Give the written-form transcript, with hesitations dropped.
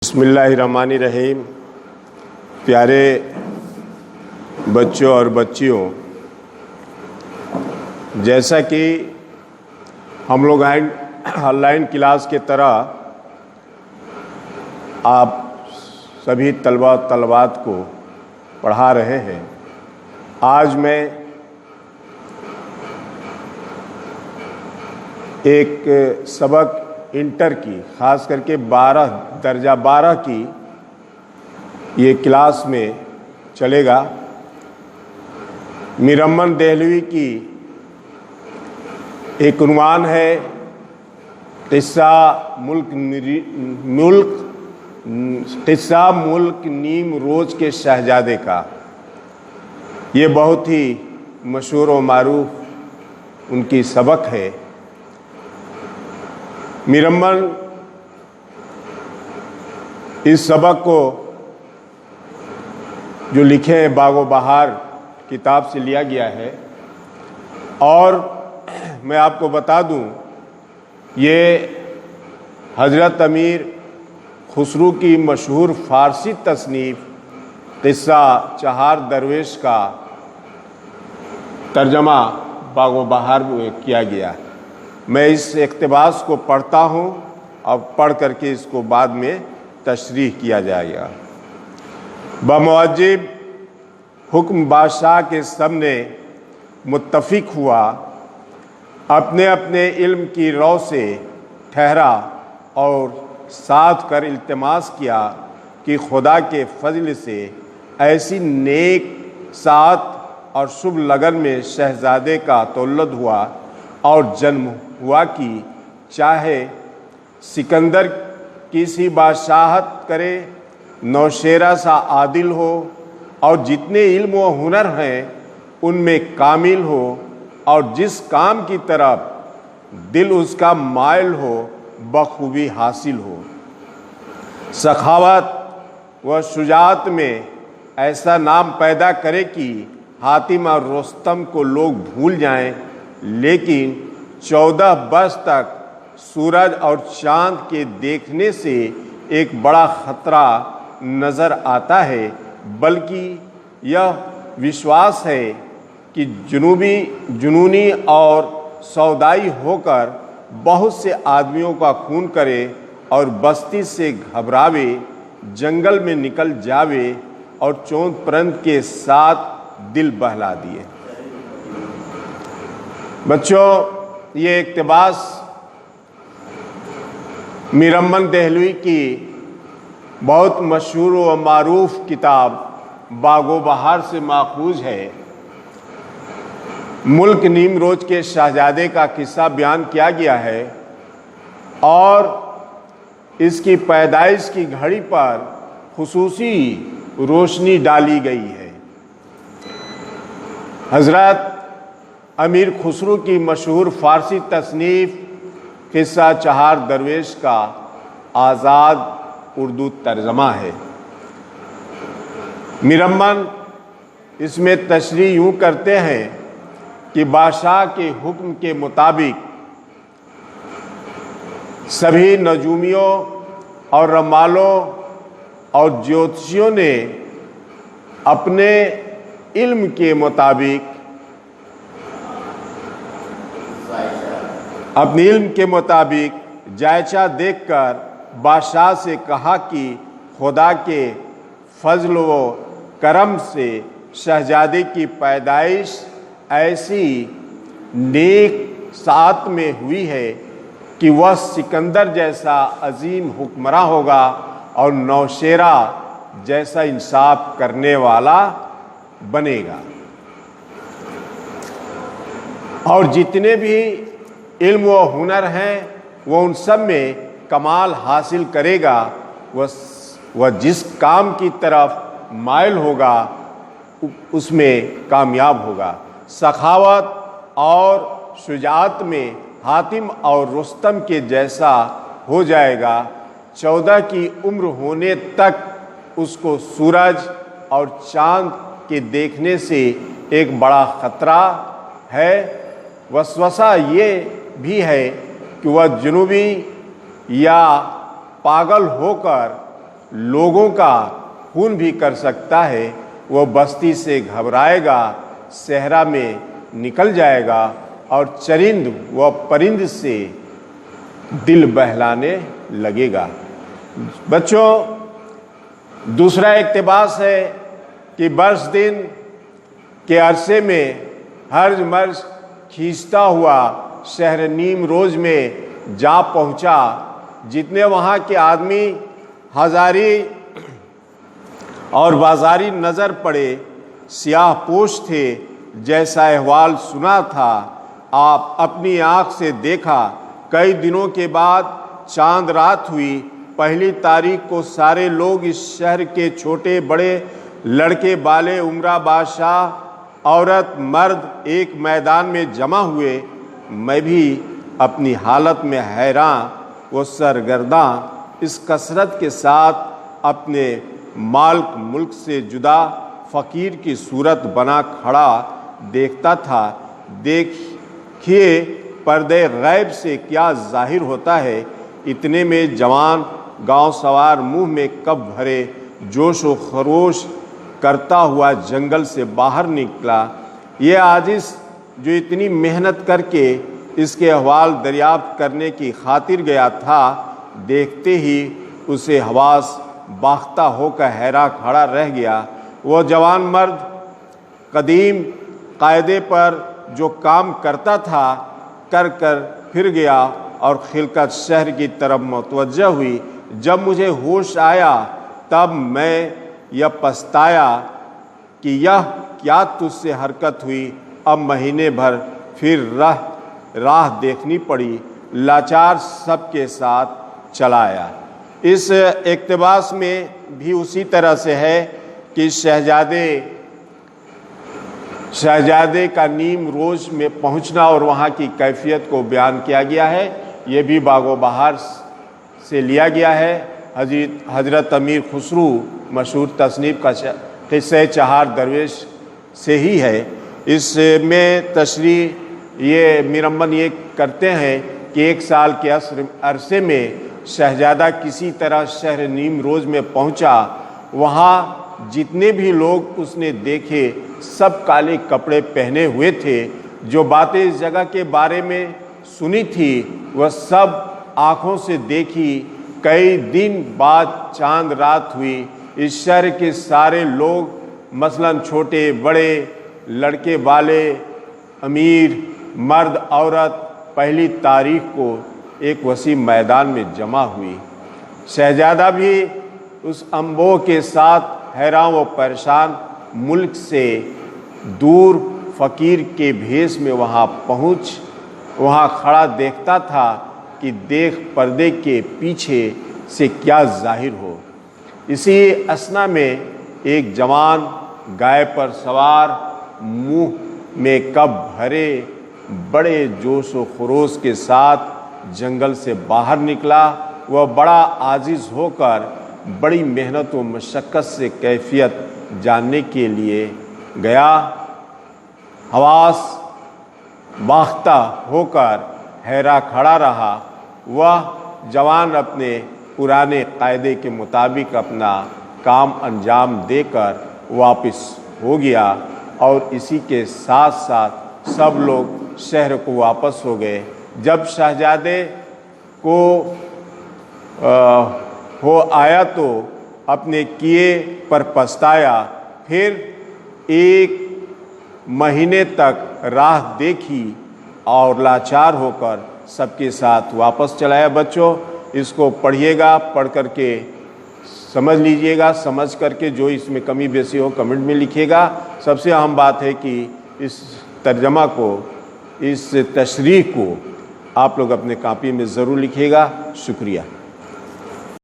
بسم اللہ الرحمن الرحیم۔ پیارے بچوں اور بچیوں، جیسا کہ ہم لوگ آن لائن کلاس کے طرح آپ سبھی طلباء طلبات کو پڑھا رہے ہیں، آج میں ایک سبق انٹر کی، خاص کر کے درجہ 12 کی یہ کلاس میں چلے گا۔ میرمن دہلوی کی ایک عنوان ہے قصہ ملک نیم روز کے شہزادے کا۔ یہ بہت ہی مشہور و معروف ان کی سبق ہے۔ میرمن اس سبق کو جو لکھے ہیں باغ و بہار کتاب سے لیا گیا ہے، اور میں آپ کو بتا دوں یہ حضرت امیر خسرو کی مشہور فارسی تصنیف قصہ چہار درویش کا ترجمہ باغ و بہار میں کیا گیا ہے۔ میں اس اقتباس کو پڑھتا ہوں اور پڑھ کر کے اس کو بعد میں تشریح کیا جائے گا۔ بموجب حکم بادشاہ کے سب نے متفق ہوا، اپنے اپنے علم کی رو سے ٹھہرا اور ساتھ کر التماس کیا کہ خدا کے فضل سے ایسی نیک سعادت اور شبھ لگن میں شہزادے کا تولد ہوا اور جنم ہوا کہ چاہے سکندر کسی بادشاہت کرے، نوشیرہ سا عادل ہو اور جتنے علم و ہنر ہیں ان میں کامل ہو، اور جس کام کی طرف دل اس کا مائل ہو بخوبی حاصل ہو۔ سخاوت و شجاعت میں ایسا نام پیدا کرے کہ حاتم اور رستم کو لوگ بھول جائیں، لیکن 14 برس تک سورج اور چاند کے دیکھنے سے ایک بڑا خطرہ نظر آتا ہے، بلکہ یہ وشواس ہے کہ جنونی اور سودائی ہو کر بہت سے آدمیوں کا خون کرے اور بستی سے گھبراوے، جنگل میں نکل جاوے اور چوند پرند کے ساتھ دل بہلا دیے۔ بچوں، یہ اقتباس میرمن دہلوی کی بہت مشہور و معروف کتاب باغ و بہار سے ماخوذ ہے۔ ملک نیم روز کے شہزادے کا قصہ بیان کیا گیا ہے اور اس کی پیدائش کی گھڑی پر خصوصی روشنی ڈالی گئی ہے۔ حضرت امیر خسرو کی مشہور فارسی تصنیف قصہ چہار درویش کا آزاد اردو ترجمہ ہے۔ میرمن اس میں تشریح یوں کرتے ہیں کہ بادشاہ کے حکم کے مطابق سبھی نجومیوں اور رمالوں اور جوتشیوں نے اپنے علم کے مطابق جائچہ دیکھ کر بادشاہ سے کہا کہ خدا کے فضل و کرم سے شہزادے کی پیدائش ایسی نیک سعادت میں ہوئی ہے کہ وہ سکندر جیسا عظیم حکمراں ہوگا اور نوشیرہ جیسا انصاف کرنے والا بنے گا، اور جتنے بھی علم و ہنر ہیں وہ ان سب میں کمال حاصل کرے گا۔ وہ جس کام کی طرف مائل ہوگا اس میں کامیاب ہوگا۔ سخاوت اور شجاعت میں حاتم اور رستم کے جیسا ہو جائے گا۔ 14 کی عمر ہونے تک اس کو سورج اور چاند کے دیکھنے سے ایک بڑا خطرہ ہے۔ وسوسہ یہ بھی ہے کہ وہ جنوبی یا پاگل ہو کر लोगों का खून भी कर सकता है। वो बस्ती से घबराएगा, सहरा में निकल जाएगा और चरिंद व परिंद से दिल बहलाने लगेगा। बच्चों, दूसरा इक्तिबास है कि बरस दिन के अरसे में हर्ज मर्ज खींचता हुआ शहर नीमरोज में जा पहुंचा। जितने वहाँ के आदमी हजारी और बाजारी नज़र पड़े, सियाह पोश थे, जैसा अहवाल सुना था आप अपनी आँख से देखा। कई दिनों के बाद चांद रात हुई। पहली तारीख को सारे लोग इस शहर के छोटे बड़े, लड़के बाले उम्रा, बादशाह, औरत, मर्द एक मैदान में जमा हुए। मैं भी अपनी हालत में हैरान व सरगर्दां इस कसरत के साथ अपने माल्क मुल्क से जुदा फ़कीर की सूरत बना खड़ा देखता था। देखिए पर्दे गैब से क्या ज़ाहिर होता है। इतने में जवान गांव सवार मुंह में कब भरे जोश व खरोश करता हुआ जंगल से बाहर निकला। ये आजिज़ जो इतनी मेहनत करके इसके अहवाल दरियाफ्त करने की खातिर गया था, देखते ही उसे हवास बाख्ता होकर हैरा खड़ा रह गया। वो जवान मर्द कदीम कायदे पर जो काम करता था कर कर फिर गया और खिलकत शहर की तरफ मुतवज्जह हुई। जब मुझे होश आया तब मैं यह पछताया कि यह क्या तुझसे हरकत हुई। अब महीने भर फिर राह देखनी पड़ी। लाचार सबके साथ चलाया। इस इक्तिबास में भी उसी तरह से है कि शहजादे का नीमरोज में पहुंचना और वहाँ की कैफियत को बयान किया गया है। ये भी बागो बहार से लिया गया है। हजरत अमीर खुसरू मशहूर तसनीफ का किस्से चहार दरवेश से ही है। इसमें तशरीह ये मीरम्मन ये करते हैं कि एक साल के अरसे में शहजादा किसी तरह शहर नीमरोज में पहुंचा। वहाँ जितने भी लोग उसने देखे सब काले कपड़े पहने हुए थे। जो बातें इस जगह के बारे में सुनी थी वह सब आँखों से देखी। कई दिन बाद चांद रात हुई। इस शहर के सारे लोग मसलन छोटे बड़े, लड़के बाले, अमीर, मर्द, औरत पहली तारीख को एक वसी मैदान में जमा हुई। शहजादा भी उस अम्बोह के साथ हैरान व परेशान मुल्क से दूर फ़कीर के भेष में वहाँ खड़ा देखता था कि देख पर्दे के पीछे से क्या जाहिर हो। इसी असना में एक जवान गाय पर सवार मुंह में कब भरे बड़े जोश व खरोश के साथ जंगल से बाहर निकला। वह बड़ा आजिज़ होकर बड़ी मेहनत व मशक्क़त से कैफियत जानने के लिए गया। हवास बाख्ता होकर हैरा खड़ा रहा। वह जवान अपने पुराने कायदे के मुताबिक अपना काम अंजाम देकर वापस हो गया और इसी के साथ साथ सब लोग शहर को वापस हो गए। जब शहजादे को हो आया तो अपने किए पर पछताया। फिर एक महीने तक राह देखी और लाचार होकर सबके साथ वापस चलाया। बच्चों, इसको पढ़िएगा, पढ़ करके समझ लीजिएगा। समझ करके जो इसमें कमी बेसी हो कमेंट में लिखिएगा। सबसे अहम बात है कि इस तर्जमा को, इस तशरीह को आप लोग अपने कॉपी में ज़रूर लिखिएगा। शुक्रिया।